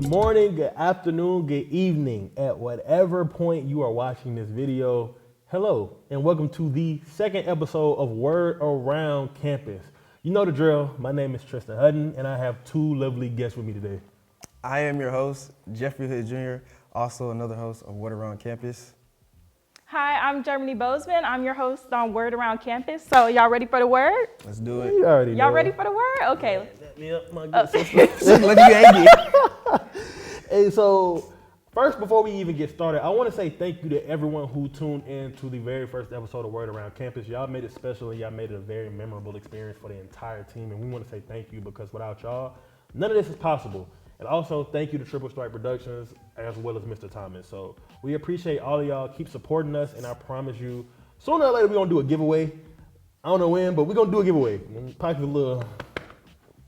Good morning, good afternoon, good evening. At whatever point you are watching this video, hello, and welcome to the second episode of Word Around Campus. You know the drill. My name is Tristan Hutton, and I have two lovely guests with me today. I am your host, Jeffrey Hood Jr., also another host of Word Around Campus. Hi, I'm Germany Bozeman. I'm your host on Word Around Campus. So y'all ready for the word? Let's do it. You already know. Y'all ready for the word? Okay. Let me up, my good sister. Look, you angry. Hey, so first, before we even get started, I want to say thank you to everyone who tuned in to the very first episode of Word Around Campus. Y'all made it special and y'all made it a very memorable experience for the entire team. And we want to say thank you because without y'all, none of this is possible. And also, thank you to Triple Strike Productions as well as Mr. Thomas. So we appreciate all of y'all. Keep supporting us, and I promise you, sooner or later we're gonna do a giveaway. I don't know when, but we're gonna do a giveaway. Pocket's a little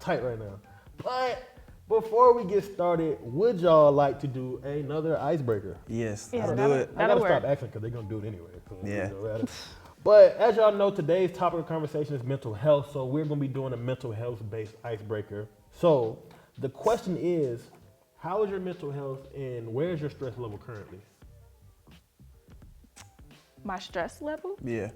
tight right now. But before we get started, would y'all like to do another icebreaker? Yes, Yeah, let's do it. I gotta That'll stop work. asking because they're gonna do it anyway. So Yeah. But as y'all know, today's topic of conversation is mental health. So we're gonna be doing a mental health-based icebreaker. So the question is, how is your mental health and where is your stress level currently? My stress level? Yeah.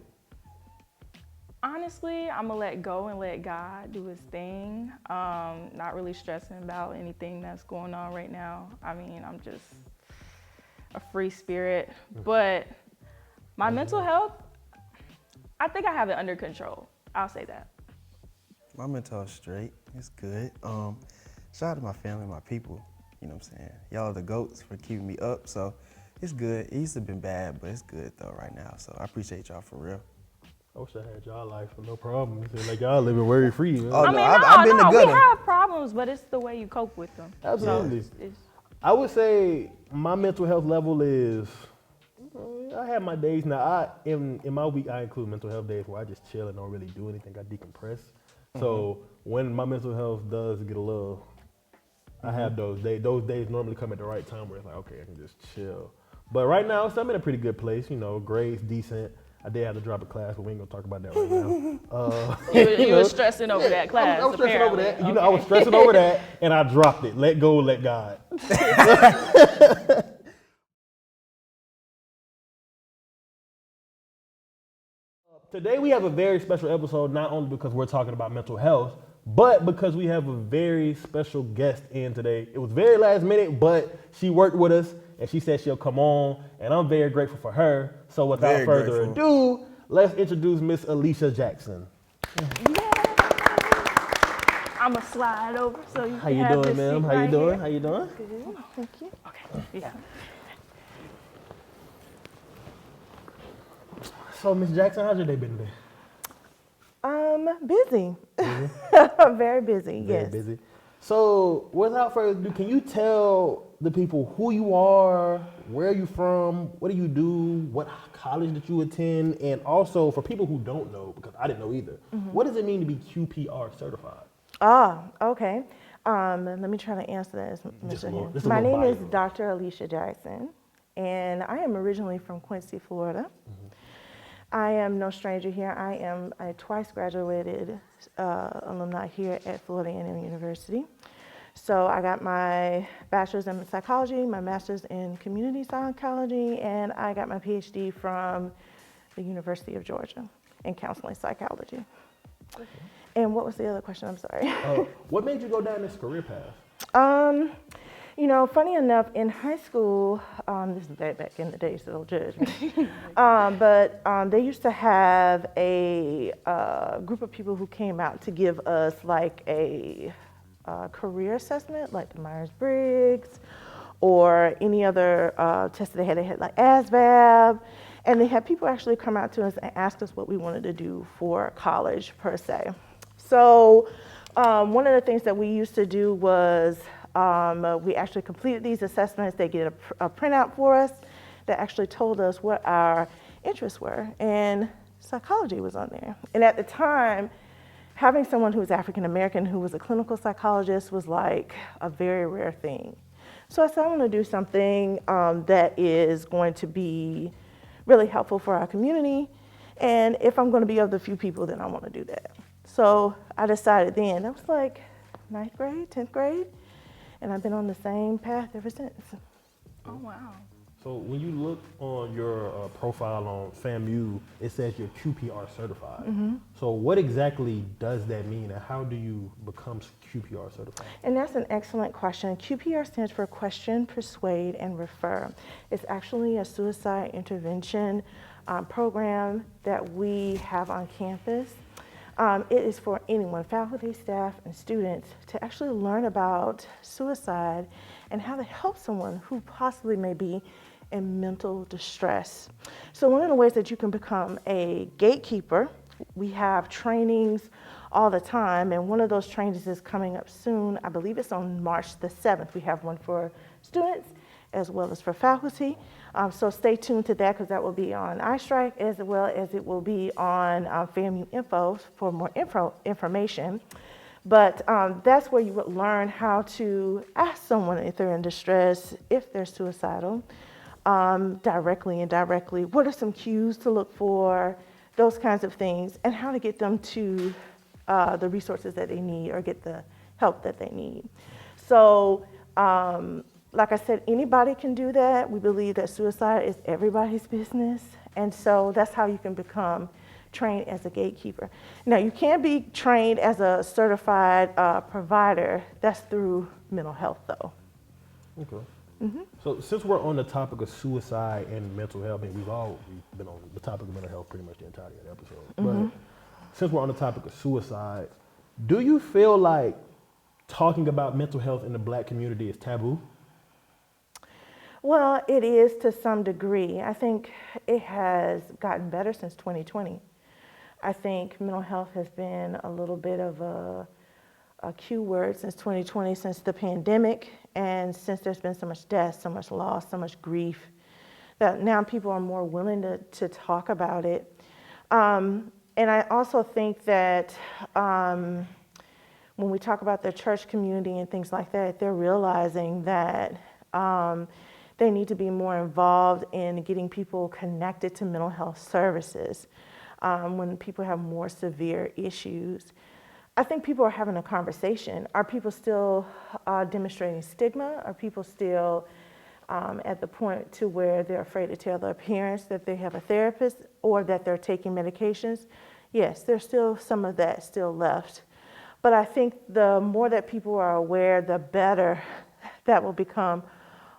Honestly, I'm gonna let go and let God do his thing. Not really stressing about anything that's going on right now. I mean, I'm just a free spirit. But my mental health, I think I have it under control. I'll say that. My mental health straight. It's good. Shout out to my family, my people. You know what I'm saying? Y'all are the GOATs for keeping me up. So it's good. It used to have been bad, but it's good though right now. So I appreciate y'all for real. I wish I had y'all life with no problems. Like y'all living worry free. Oh, I no, mean, I've been the we gutter. have problems, but it's the way you cope with them. Absolutely. So it's I would say my mental health level is, I have my days now. In my week, I include mental health days where I just chill and don't really do anything. I decompress. So when my mental health does get a little, I have those days. Those days normally come at the right time where it's like, okay, I can just chill. But right now, so I'm in a pretty good place. You know, grades decent. I did have to drop a class, but we ain't gonna talk about that right now. you were stressing over that class. I was stressing over that. apparently. You know, I was stressing over that, and I dropped it. Let go, let God. Today we have a very special episode, not only because we're talking about mental health, but because we have a very special guest in today. It was very last minute, but she worked with us, and she said she'll come on, and I'm very grateful for her. So without Very further grateful. ado, let's introduce Miss Alicia Jackson. I'm gonna slide over so you How can you have doing, this ma'am? seat How you right doing? here. How you doing? Good. Thank you. Okay. Yeah. So, Miss Jackson, how's your day been today? Busy. Very busy, Very yes. busy. So, without further ado, can you tell the people who you are, where are you from, what do you do, what college did you attend, and also for people who don't know, because I didn't know either, what does it mean to be QPR certified? Okay. Let me try to answer that as Just Mr. a little- Hand. just a My little name is bio. Dr. Alicia Jackson, and I am originally from Quincy, Florida. I am no stranger here. I am a twice graduated alumni here at Florida A&M University. So I got my bachelor's in psychology, my master's in community psychology, and I got my PhD from the University of Georgia in counseling psychology. And what was the other question? I'm sorry. What made you go down this career path? Funny enough, in high school, this is back in the day, so don't judge me. But they used to have a group of people who came out to give us like a career assessment, like the Myers-Briggs or any other test that they had. They had like ASVAB, and they had people actually come out to us and ask us what we wanted to do for college per se. So one of the things that we used to do was we actually completed these assessments. They get a printout for us that actually told us what our interests were, and psychology was on there. And at the time, having someone who was African American who was a clinical psychologist was like a very rare thing. So I said, I want to do something that is going to be really helpful for our community, and if I'm going to be of the few people, then I want to do that. So I decided then, I was like 9th grade, 10th grade, And I've been on the same path ever since. Oh, wow. So when you look on your profile on FAMU, it says you're QPR certified. So what exactly does that mean, and how do you become QPR certified? And that's an excellent question. QPR stands for Question, Persuade, and Refer. It's actually a suicide intervention program that we have on campus. It is for anyone, faculty, staff, and students, to actually learn about suicide and how to help someone who possibly may be in mental distress. So one of the ways that you can become a gatekeeper, we have trainings all the time, and one of those trainings is coming up soon. I believe it's on March the 7th. We have one for students as well as for faculty. So stay tuned to that, because that will be on iStrike, as well as it will be on FAMU Info for more information. But that's where you would learn how to ask someone if they're in distress, if they're suicidal, directly and indirectly. What are some cues to look for, those kinds of things, and how to get them to the resources that they need or get the help that they need. So, like I said, anybody can do that. We believe that suicide is everybody's business. And so that's how you can become trained as a gatekeeper. Now, you can be trained as a certified provider. That's through mental health, though. Okay. So since we're on the topic of suicide and mental health, and we've been on the topic of mental health pretty much the entirety of the episode, but since we're on the topic of suicide, do you feel like talking about mental health in the Black community is taboo? Well, it is to some degree. I think it has gotten better since 2020. I think mental health has been a little bit of a Q word since 2020, since the pandemic, and since there's been so much death, so much loss, so much grief, that now people are more willing to talk about it. And I also think that when we talk about the church community and things like that, they're realizing that they need to be more involved in getting people connected to mental health services when people have more severe issues. I think people are having a conversation. Are people still demonstrating stigma? Are people still at the point to where they're afraid to tell their parents that they have a therapist or that they're taking medications? Yes, there's still some of that still left. But I think the more that people are aware, the better that will become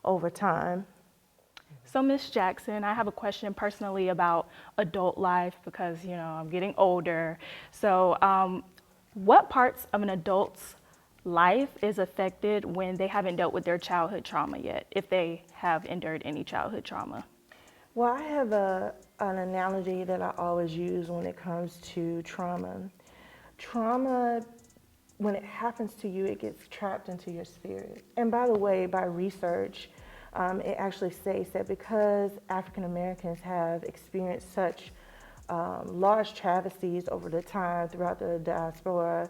over time. So Ms. Jackson, I have a question personally about adult life, because, you know, I'm getting older. So what parts of an adult's life is affected when they haven't dealt with their childhood trauma yet, if they have endured any childhood trauma? Well, I have an analogy that I always use when it comes to trauma. Trauma, when it happens to you, it gets trapped into your spirit. And by the way, by research, it actually states that because African Americans have experienced such large travesties over the time throughout the diaspora,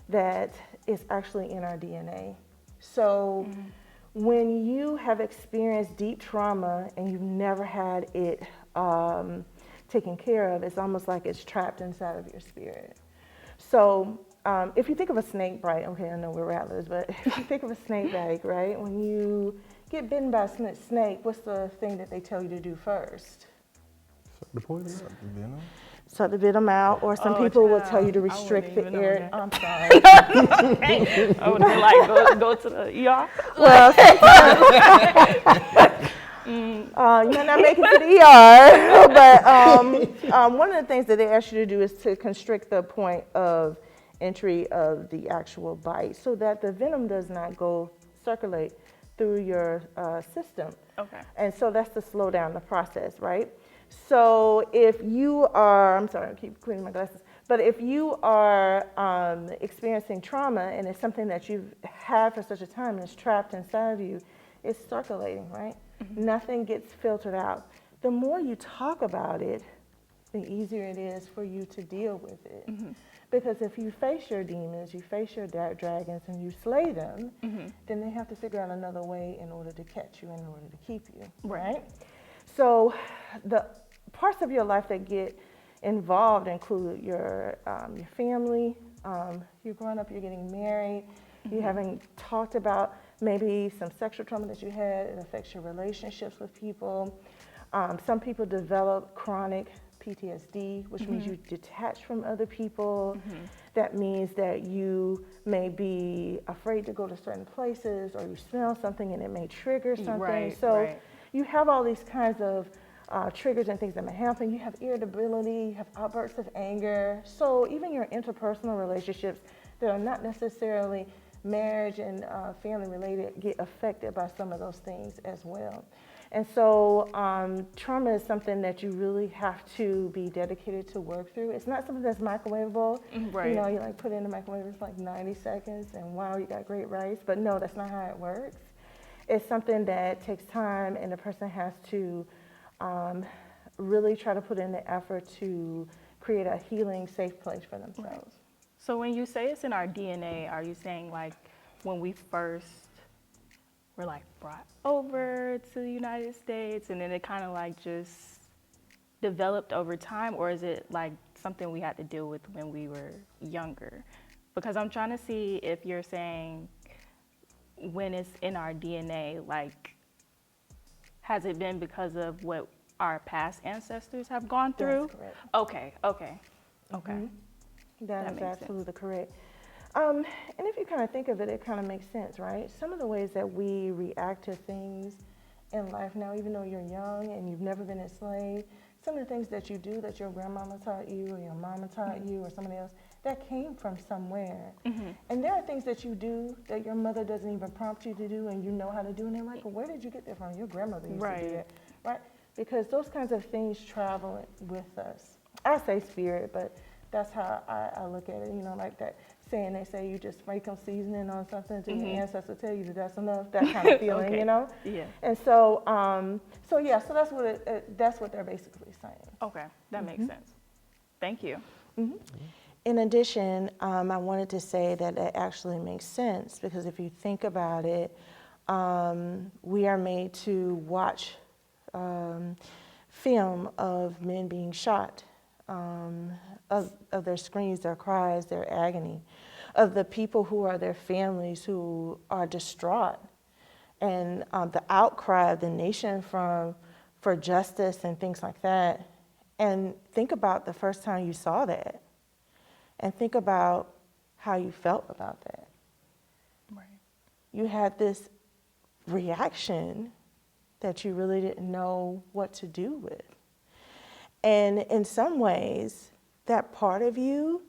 that it's actually in our DNA. So when you have experienced deep trauma and you've never had it taken care of, it's almost like it's trapped inside of your spirit. So if you think of a snake bite, okay, I know we're rattlers, but if you think of a snake bite, right, when you get bitten by a snake, what's the thing that they tell you to do first? The poison? Suck the venom out, or some people will tell you to restrict the air. I'm sorry. I would be like, go to the ER. Well, you might not make it to the ER, but one of the things that they ask you to do is to constrict the point of entry of the actual bite so that the venom does not circulate through your system. Okay. And so that's to slow down the process, right? So if you are, I'm sorry, I keep cleaning my glasses, but if you are experiencing trauma and it's something that you've had for such a time and it's trapped inside of you, it's circulating, right? Nothing gets filtered out. The more you talk about it, the easier it is for you to deal with it. Because if you face your demons, you face your dragons, and you slay them, then they have to figure out another way in order to catch you, in order to keep you, right? So the parts of your life that get involved include your family, you're growing up, you're getting married, you haven't talked about maybe some sexual trauma that you had. It affects your relationships with people. Some people develop chronic PTSD, which means you detach from other people. That means that you may be afraid to go to certain places, or you smell something and it may trigger something. Right, So right. you have all these kinds of triggers and things that may happen. You have irritability, you have outbursts of anger. So even your interpersonal relationships that are not necessarily marriage and family related get affected by some of those things as well. And so trauma is something that you really have to be dedicated to work through. It's not something that's microwavable. Right. You know, you like put it in the microwave, it's like 90 seconds and wow, you got great rice. But no, that's not how it works. It's something that takes time, and the person has to really try to put in the effort to create a healing, safe place for themselves. Right. So when you say it's in our DNA, are you saying like when we first were like brought over to the United States and then it kind of like just developed over time, or is it like something we had to deal with when we were younger? Because I'm trying to see if you're saying when it's in our DNA, like, has it been because of what our past ancestors have gone through? That's correct. Okay. That is makes absolutely correct. And if you kind of think of it, it kind of makes sense, right? Some of the ways that we react to things in life now, even though you're young and you've never been enslaved, some of the things that you do that your grandmama taught you or your mama taught you or somebody else, that came from somewhere. And there are things that you do that your mother doesn't even prompt you to do and you know how to do, and they're like, well, where did you get that from? Your grandmother used to do that, right? Because those kinds of things travel with us. I say spirit, but that's how I look at it, you know, like that saying they say you just sprinkle seasoning on something until your ancestors tell you that that's enough, that kind of feeling, you know? Yeah. And so, so that's what that's what they're basically saying. Okay, that makes sense. Thank you. In addition, I wanted to say that it actually makes sense because if you think about it, we are made to watch film of men being shot, of their screams, their cries, their agony, of the people who are their families who are distraught, and the outcry of the nation for justice and things like that. And think about the first time you saw that, and think about how you felt about that. Right. You had this reaction that you really didn't know what to do with. And in some ways, that part of you,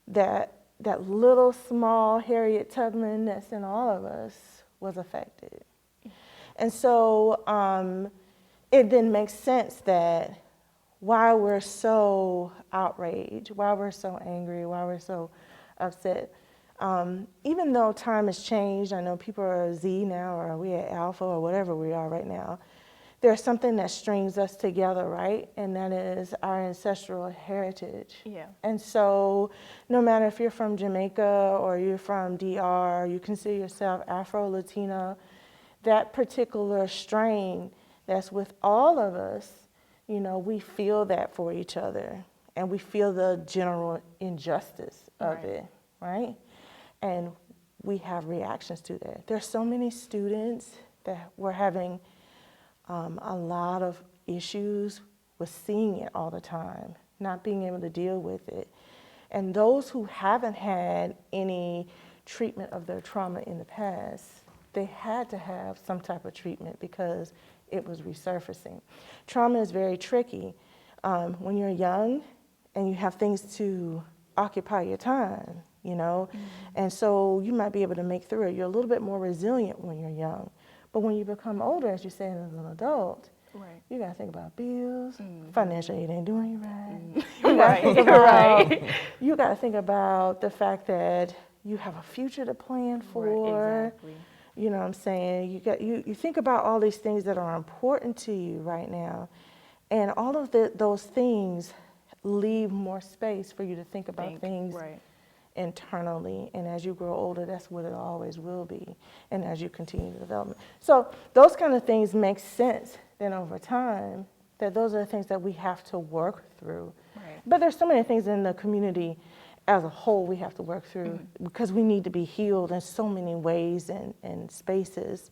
that little small Harriet Tubman that's in all of us was affected. And so it then makes sense that why we're so outraged, why we're so angry, why we're so upset. Even though time has changed, I know people are Z now, or we at Alpha, or whatever we are right now, there's something that strings us together, right? And that is our ancestral heritage. Yeah. And so no matter if you're from Jamaica or you're from DR, you consider yourself Afro-Latina, that particular strain that's with all of us, you know, we feel that for each other, and we feel the general injustice of it, right? And we have reactions to that. There's so many students that were having a lot of issues with seeing it all the time, not being able to deal with it. And those who haven't had any treatment of their trauma in the past, they had to have some type of treatment because it was resurfacing. Trauma is very tricky. When you're young and you have things to occupy your time, you know, and so you might be able to make through it. You're a little bit more resilient when you're young. But when you become older, as you say, as an adult, you got to think about bills, financially it ain't doing you right. You got to think about the fact that you have a future to plan for. Exactly. You know what I'm saying? You think about all these things that are important to you right now, and all of those things leave more space for you to think about things internally. And as you grow older, that's what it always will be. And as you continue to develop. So those kind of things make sense then over time, that those are the things that we have to work through. But there's so many things in the community as a whole we have to work through because we need to be healed in so many ways and spaces.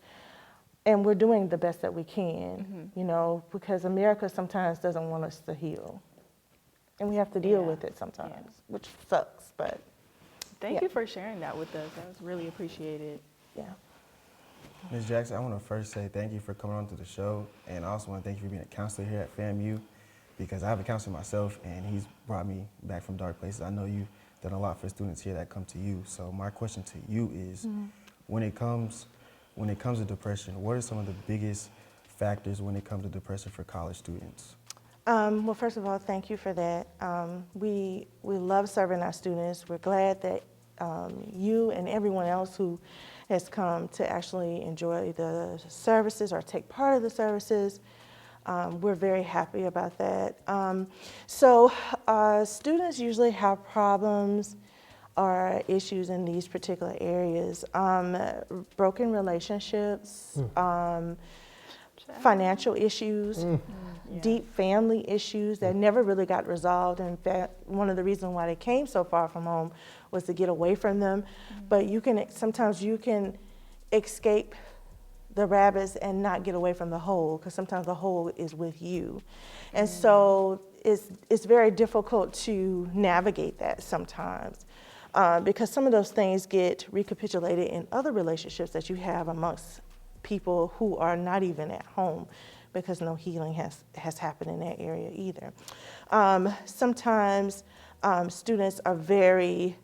And we're doing the best that we can, you know, because America sometimes doesn't want us to heal. And we have to deal with it sometimes, which sucks, but. Thank you for sharing that with us. That was really appreciated. Yeah. Ms. Jackson, I want to first say thank you for coming on to the show, and I also want to thank you for being a counselor here at FAMU, because I have a counselor myself, and he's brought me back from dark places. I know you've done a lot for students here that come to you. So my question to you is, when it comes to depression, what are some of the biggest factors when it comes to depression for college students? Well, first of all, thank you for that. We love serving our students. We're glad that you and everyone else who has come to actually enjoy the services or take part of the services. We're very happy about that. Students usually have problems or issues in these particular areas. Broken relationships, financial issues, deep family issues that never really got resolved. In fact, one of the reasons why they came so far from home was to get away from them. But sometimes you can escape the rabbits and not get away from the hole, because sometimes the hole is with you. And so it's very difficult to navigate that sometimes, because some of those things get recapitulated in other relationships that you have amongst people who are not even at home, because no healing has happened in that area either. Sometimes students are very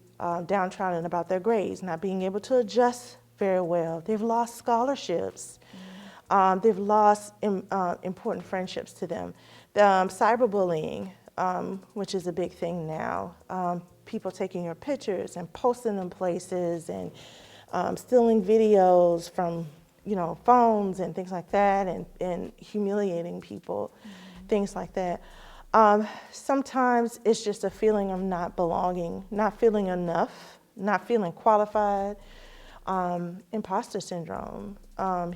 downtrodden about their grades, not being able to adjust very well. They've lost scholarships. They've lost important friendships to them. Cyberbullying, which is a big thing now. People taking your pictures and posting them places, and stealing videos from phones and things like that, and humiliating people, things like that. Sometimes it's just a feeling of not belonging, not feeling enough, not feeling qualified. Imposter syndrome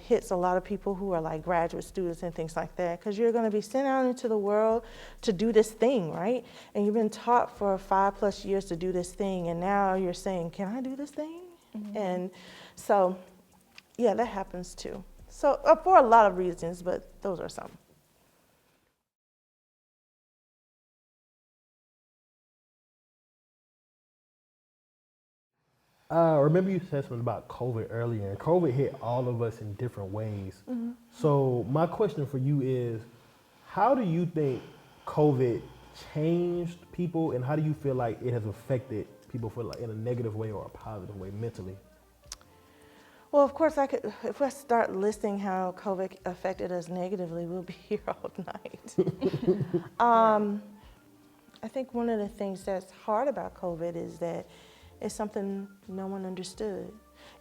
hits a lot of people who are like graduate students and things like that, because you're going to be sent out into the world to do this thing, right? And you've been taught for 5+ years to do this thing, and now you're saying, can I do this thing? And so, yeah, that happens too. So for a lot of reasons, but those are some. Remember you said something about COVID earlier, and COVID hit all of us in different ways. So my question for you is, how do you think COVID changed people, and how do you feel like it has affected people in a negative way or a positive way mentally? Well, of course, if I start listing how COVID affected us negatively, we'll be here all night. I think one of the things that's hard about COVID is that it's something no one understood.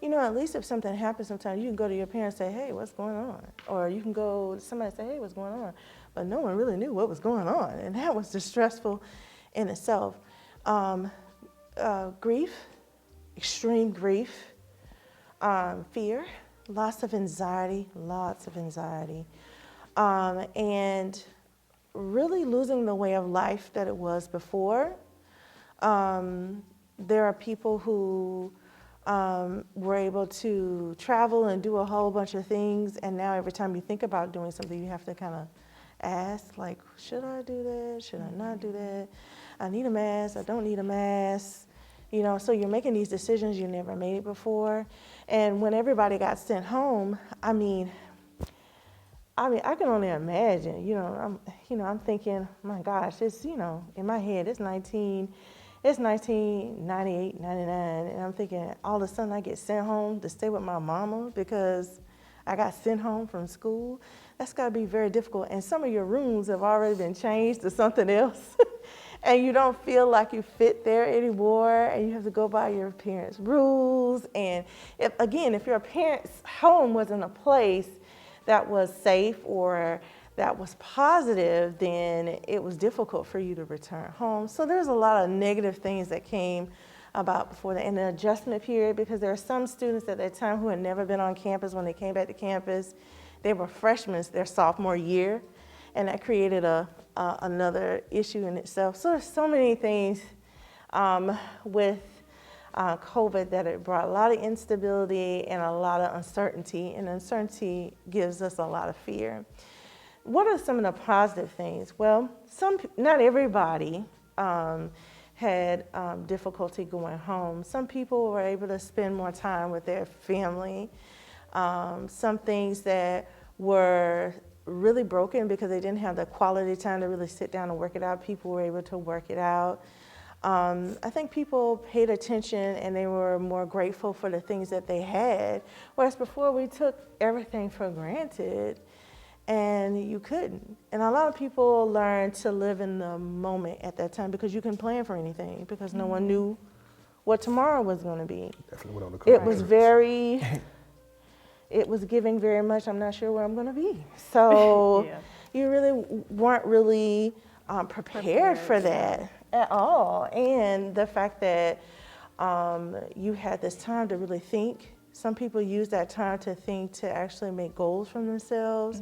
At least if something happens, sometimes you can go to your parents and say, hey, what's going on? Or you can go to somebody and say, hey, what's going on? But no one really knew what was going on, and that was distressful in itself. Grief, extreme grief. Fear, lots of anxiety, and really losing the way of life that it was before. There are people who were able to travel and do a whole bunch of things, and now every time you think about doing something, you have to kind of ask, like, should I do that? Should I not do that? I need a mask, I don't need a mask. So you're making these decisions you never made before. And when everybody got sent home, I mean, I can only imagine, I'm thinking, my gosh, it's, in my head, it's 1998, 99, and I'm thinking all of a sudden I get sent home to stay with my mama because I got sent home from school. That's gotta be very difficult. And some of your rooms have already been changed to something else. And you don't feel like you fit there anymore, and you have to go by your parents' rules. And if your parents' home wasn't a place that was safe or that was positive, then it was difficult for you to return home. So there's a lot of negative things that came about before that, in the adjustment period, because there are some students at that time who had never been on campus. When they came back to campus, they were freshmen their sophomore year, and that created another issue in itself. So there's so many things with COVID, that it brought a lot of instability and a lot of uncertainty, and uncertainty gives us a lot of fear. What are some of the positive things? Well, not everybody had difficulty going home. Some people were able to spend more time with their family. Some things that were really broken because they didn't have the quality time to really sit down and work it out, people were able to work it out. I think people paid attention and they were more grateful for the things that they had, whereas before we took everything for granted and you couldn't. And a lot of people learned to live in the moment at that time because you couldn't plan for anything because no one knew what tomorrow was going to be. Definitely went on the It was very, it was giving very much, I'm not sure where I'm going to be. So you really weren't really prepared for that at all. And the fact that you had this time to really think. Some people use that time to think, to actually make goals for themselves.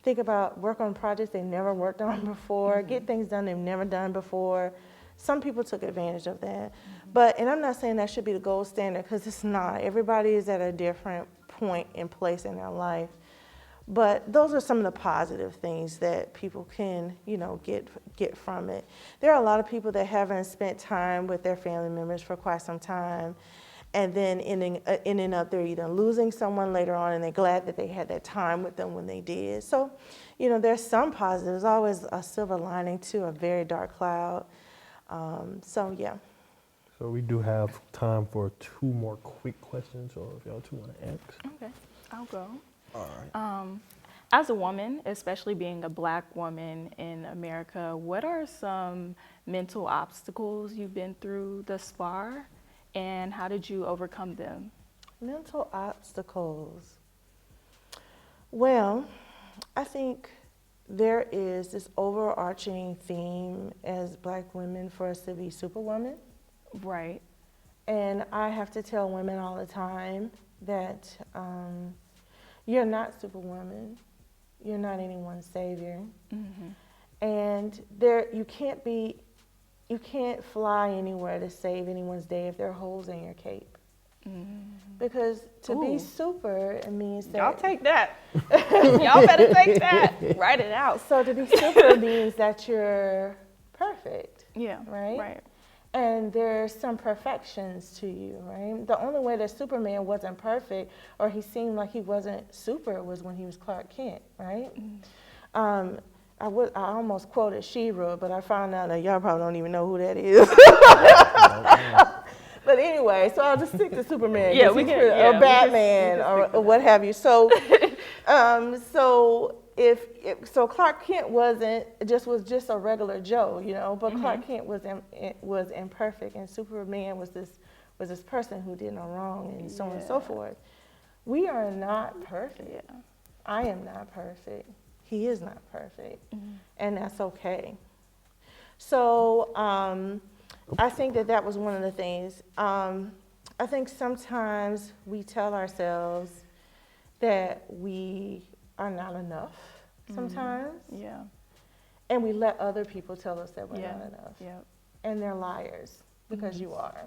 Think about work on projects they never worked on before, get things done they've never done before. Some people took advantage of that. And I'm not saying that should be the gold standard, because it's not. Everybody is at a different point and place in their life. But those are some of the positive things that people can, get from it. There are a lot of people that haven't spent time with their family members for quite some time, and then ending up they're either losing someone later on, and they're glad that they had that time with them when they did. So, there's some positive. There's always a silver lining to a very dark cloud. So we do have time for 2 more quick questions, or if y'all 2 want to ask. Okay, I'll go. All right. As a woman, especially being a Black woman in America, what are some mental obstacles you've been through thus far, and how did you overcome them? Mental obstacles. Well, I think there is this overarching theme as Black women for us to be superwomen. Right. And I have to tell women all the time that you're not superwoman. You're not anyone's savior. And you can't fly anywhere to save anyone's day if there are holes in your cape. Because to be super, it means that... Y'all take that. Y'all better take that. Write it out. So to be super means that you're perfect. Yeah. Right? And there's some perfections to you, right? The only way that Superman wasn't perfect, or he seemed like he wasn't super, was when he was Clark Kent, right? I almost quoted She-Ra, but I found out that y'all probably don't even know who that is. But anyway, so I'll just stick to Superman. Or Batman, or what have you. So, so Clark Kent was just a regular Joe, but Clark Kent was imperfect, and Superman was this person who did no wrong, and so on and so forth. We are not perfect. I am not perfect. He is not perfect, and that's okay. So I think that was one of the things. I think sometimes we tell ourselves that we are not enough sometimes. And we let other people tell us that we're not enough. And they're liars, because you are.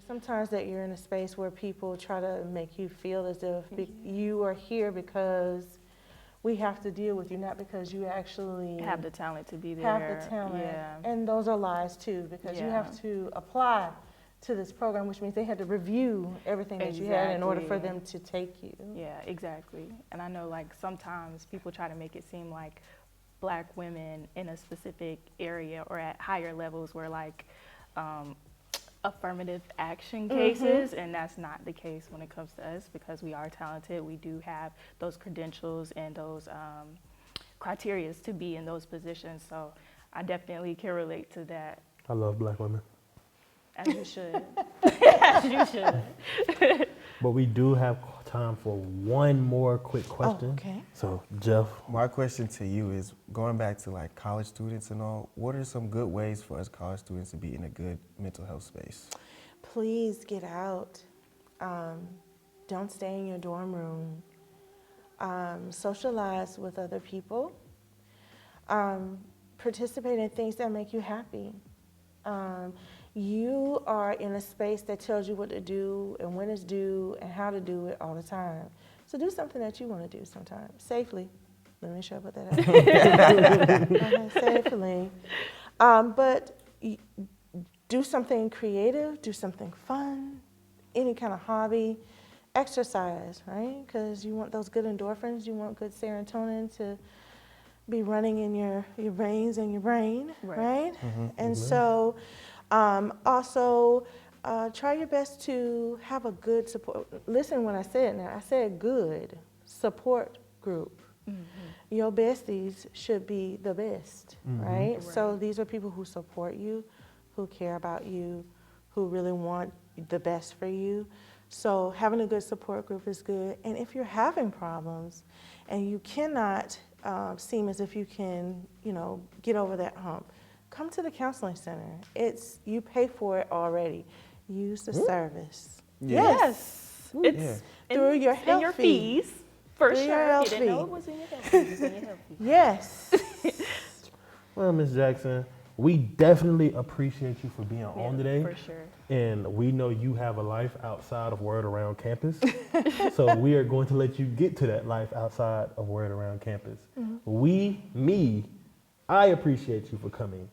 Sometimes that you're in a space where people try to make you feel as if you are here because we have to deal with you, not because you actually have the talent to be there. Have the talent. And those are lies too, because you have to apply to this program, which means they had to review everything that you had in order for them to take you. Yeah, exactly. And I know, like, sometimes people try to make it seem like Black women in a specific area or at higher levels were like affirmative action cases, and that's not the case when it comes to us, because we are talented. We do have those credentials and those criteria to be in those positions. So I definitely can relate to that. I love Black women. As you should. As you should. But we do have time for 1 more quick question. Oh, okay. So, Jeff. My question to you is, going back to like college students and all, what are some good ways for us college students to be in a good mental health space? Please get out. Don't stay in your dorm room. Socialize with other people. Participate in things that make you happy. You are in a space that tells you what to do and when it's due and how to do it all the time. So do something that you want to do sometime, safely. Let me sure put that out. Safely. But do something creative, do something fun, any kind of hobby, exercise, right? Because you want those good endorphins, you want good serotonin to be running in your veins and your brain, right? And so also try your best to have a good support. Listen when I said now, I said good support group. Your besties should be the best, right? So these are people who support you, who care about you, who really want the best for you. So having a good support group is good. And if you're having problems and you cannot seem as if you can, get over that hump, come to the counseling center. You pay for it already. Use the service. Yes. It's through your health in your fees. For Through your sure. health You didn't know fee. it was in your health fees. It's in your health fees. Yes. Well, Ms. Jackson, we definitely appreciate you for being on today. For sure. And we know you have a life outside of Word Around Campus. So we are going to let you get to that life outside of Word Around Campus. I appreciate you for coming.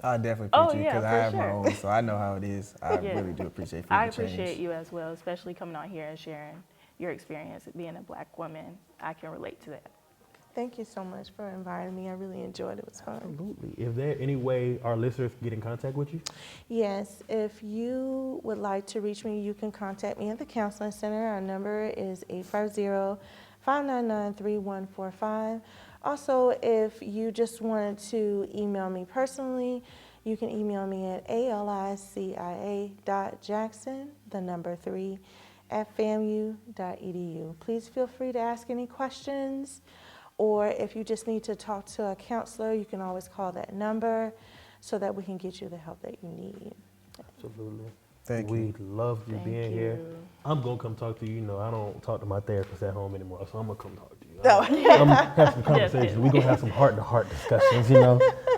I definitely Oh, appreciate you yeah, because I for have my sure. own, so I know how it is. I Yeah. really do appreciate I the change. appreciate you as well, especially coming out here and sharing your experience being a Black woman. I can relate to that. Thank you so much for inviting me. I really enjoyed it. It was fun. Absolutely. Is there any way our listeners can get in contact with you? Yes, if you would like to reach me, you can contact me at the Counseling Center. Our number is 850-599-3145. Also, if you just wanted to email me personally, you can email me at alicia.jackson3@famu.edu. Please feel free to ask any questions, or if you just need to talk to a counselor, you can always call that number so that we can get you the help that you need. Absolutely. Thank we you. love you Thank being you. here. I'm going to come talk to you. I don't talk to my therapist at home anymore, so I'm going to come talk to you. No. I'm have some conversations. We're going to have some heart-to-heart discussions,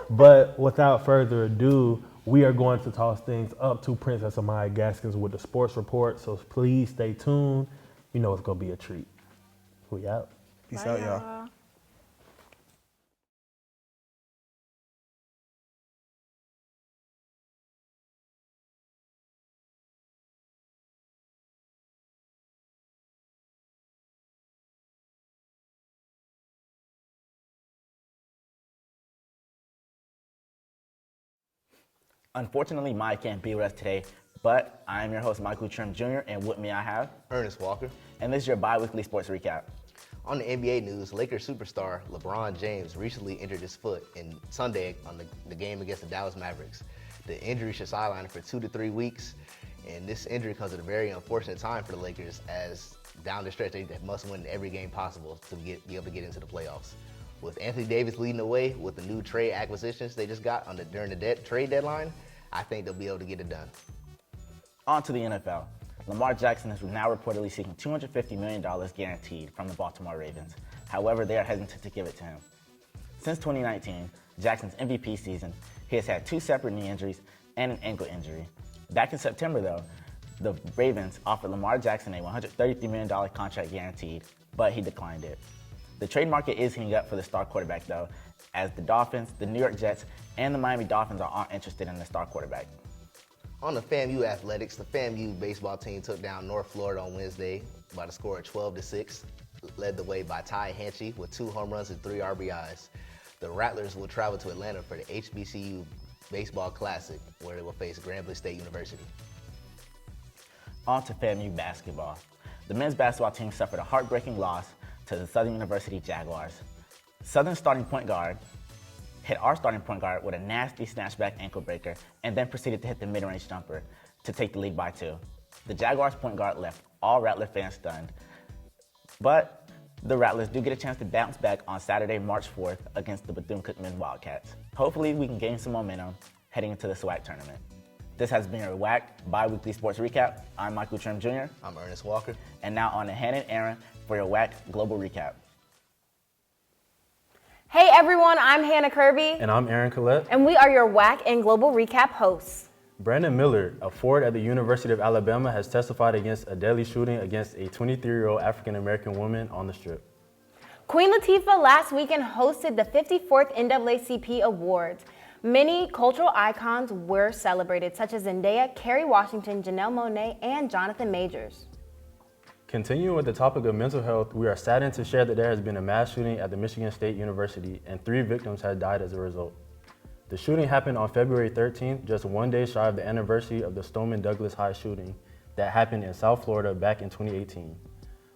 But without further ado, we are going to toss things up to Princess Amaya Gaskins with the sports report. So please stay tuned. It's going to be a treat. We out. Peace Bye, out, y'all. y'all. Unfortunately, Maya can't be with us today, but I am your host, Michael Trim Jr., and with me I have, Ernest Walker. and this is your bi-weekly sports recap. On the NBA news, Lakers superstar LeBron James recently injured his foot in Sunday on the game against the Dallas Mavericks. The injury should sideline him for 2 to 3 weeks, and this injury comes at a very unfortunate time for the Lakers, as down the stretch they must win every game possible to be able to get into the playoffs. With Anthony Davis leading the way with the new trade acquisitions they just got during the trade deadline, I think they'll be able to get it done. On to the NFL. Lamar Jackson is now reportedly seeking $250 million guaranteed from the Baltimore Ravens. However, they are hesitant to give it to him. Since 2019, Jackson's MVP season, he has had 2 separate knee injuries and an ankle injury. Back in September, though, the Ravens offered Lamar Jackson a $133 million contract guaranteed, but he declined it. The trade market is heating up for the star quarterback, though, as the Dolphins, the New York Jets, and the Miami Dolphins are all interested in the star quarterback. On the FAMU athletics, the FAMU baseball team took down North Florida on Wednesday by the score of 12-6, led the way by Ty Hanchey with 2 home runs and 3 RBIs. The Rattlers will travel to Atlanta for the HBCU Baseball Classic, where they will face Grambling State University. On to FAMU basketball. The men's basketball team suffered a heartbreaking loss to the Southern University Jaguars. Southern's starting point guard hit our starting point guard with a nasty snatchback ankle breaker and then proceeded to hit the mid-range jumper to take the lead by 2. The Jaguars point guard left all Rattler fans stunned, but the Rattlers do get a chance to bounce back on Saturday, March 4th against the Bethune-Cookman Wildcats. Hopefully we can gain some momentum heading into the SWAC tournament. This has been your WAC bi-weekly sports recap. I'm Michael Trim Jr. I'm Ernest Walker. And now on to Hannah and Aaron for your WAC global recap. Hey everyone, I'm Hannah Kirby. And I'm Aaron Collette. And we are your WAC and Global Recap hosts. Brandon Miller, a forward at the University of Alabama, has testified against a deadly shooting against a 23-year-old African-American woman on the Strip. Queen Latifah last weekend hosted the 54th NAACP Awards. Many cultural icons were celebrated, such as Zendaya, Kerry Washington, Janelle Monáe, and Jonathan Majors. Continuing with the topic of mental health, we are saddened to share that there has been a mass shooting at the Michigan State University and 3 victims have died as a result. The shooting happened on February 13th, just 1 day shy of the anniversary of the Stoneman Douglas High shooting that happened in South Florida back in 2018.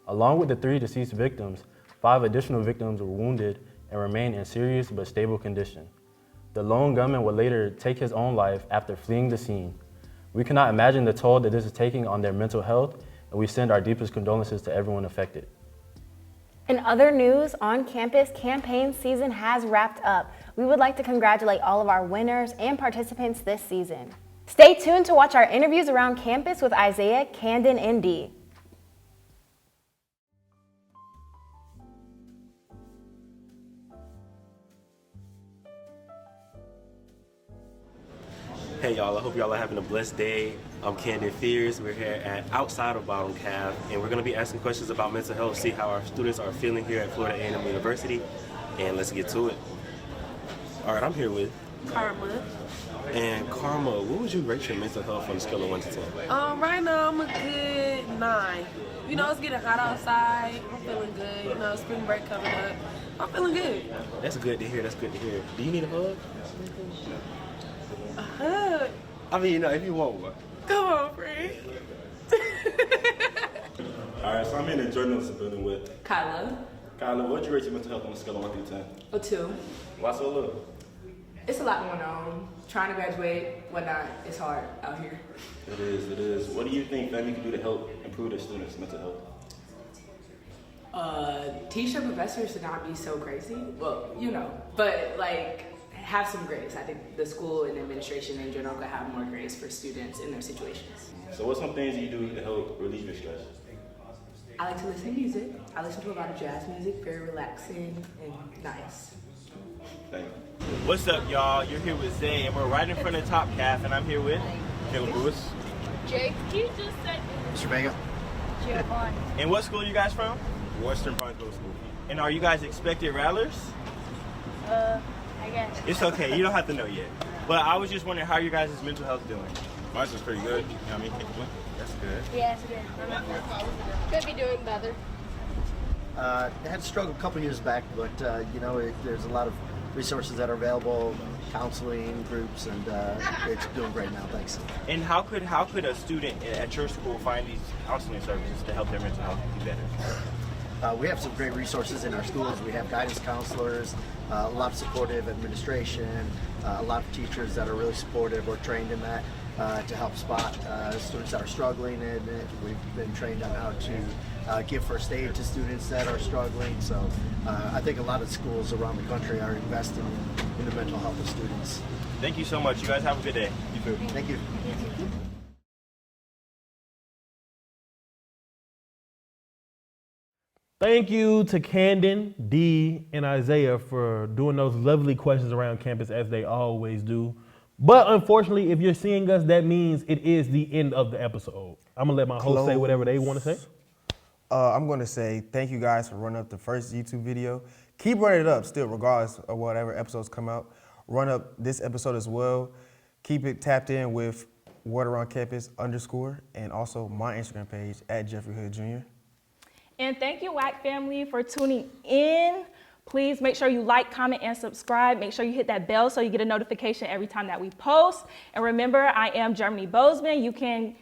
Along with the 3 deceased victims, 5 additional victims were wounded and remain in serious but stable condition. The lone gunman would later take his own life after fleeing the scene. We cannot imagine the toll that this is taking on their mental health, and we send our deepest condolences to everyone affected. In other news, on campus, campaign season has wrapped up. We would like to congratulate all of our winners and participants this season. Stay tuned to watch our interviews around campus with Isaiah, Camden, and Dee. Hey y'all, I hope y'all are having a blessed day. I'm Camden Fears. We're here at outside of Bottom Cave, and we're going to be asking questions about mental health, see how our students are feeling here at Florida A&M University, and let's get to it. All right, I'm here with Karma. And Karma, what would you rate your mental health on a scale of 1 to 10? Right now I'm a good 9. You know, it's getting hot outside. I'm feeling good. You know, spring break coming up. I'm feeling good. That's good to hear. That's good to hear. Do you need a hug? A hug? I mean, you know, if you want one. Come on, friend. All right, so I'm in the journalism building with Kyla. Kyla. What would you rate your mental health on a scale of 1 through 10? A 2. Why so low? It's a lot going on. Trying to graduate, whatnot, it's hard out here. It is, it is. What do you think family can do to help improve their students' mental health? Teach their professors to not be so crazy. Well, you know, but like have some grace. I think the school and administration in general could have more grace for students in their situations. So what's some things you do to help relieve your stress? I like to listen to music. I listen to a lot of jazz music, very relaxing and nice. Thank you. What's up, y'all? You're here with Zay, and we're right in front of Top Calf, and I'm here with Caleb Lewis. Jake, you just said Mr. Vega. Giovanni. And what school are you guys from? Western Pine Grove School. And are you guys expected rattlers? I guess. It's okay, you don't have to know yet. But I was just wondering how you guys' mental health doing. Mine's is pretty good. You know what I mean? That's good. Yeah, it's good. Could be doing better. I had a struggle a couple years back, but you know, there's a lot of resources that are available, counseling groups, and it's doing great now. Thanks. And how could a student at your school find these counseling services to help their mental health be better? We have some great resources in our schools. We have guidance counselors, a lot of supportive administration, a lot of teachers that are really supportive or trained in that to help spot students that are struggling, and we've been trained on how to give first aid to students that are struggling. So I think a lot of schools around the country are investing in the mental health of students. Thank you so much. You guys have a good day. You too. Thank you. Thank you to Camden, Dee, and Isaiah for doing those lovely questions around campus as they always do. But unfortunately, if you're seeing us, that means it is the end of the episode. I'm gonna let my host say whatever they want to say. I'm going to say thank you guys for running up the first YouTube video. Keep running it up still, regardless of whatever episodes come out. Run up this episode as well. Keep it tapped in with Word Around Campus _ and also my Instagram page at Jeffrey Hood Jr. And thank you, WAC family, for tuning in. Please make sure you like, comment, and subscribe. Make sure you hit that bell so you get a notification every time that we post. And remember, I am Germany Bozeman. You can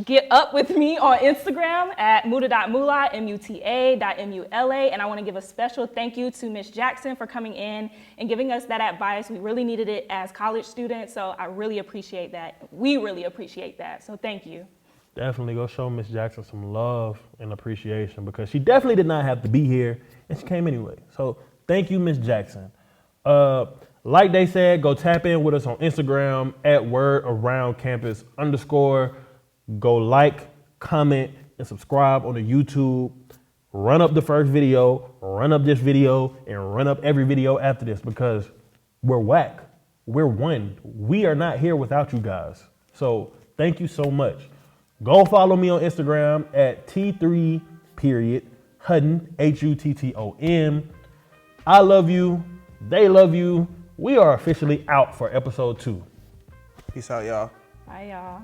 get up with me on Instagram at muta.mula, muta.mula. And I want to give a special thank you to Miss Jackson for coming in and giving us that advice. We really needed it as college students, so I really appreciate that. We really appreciate that, so thank you. Definitely go show Miss Jackson some love and appreciation because she definitely did not have to be here and she came anyway. So thank you, Miss Jackson. Like they said, go tap in with us on Instagram at Word Around Campus _. Go like, comment, and subscribe on the YouTube. run up the first video, run up this video, and run up every video after this because we're whack. We're one. We are not here without you guys. So thank you so much. Go follow me on Instagram at T3 Hutton, Hutton. I love you. They love you. We are officially out for episode 2. Peace out, y'all. Bye, y'all.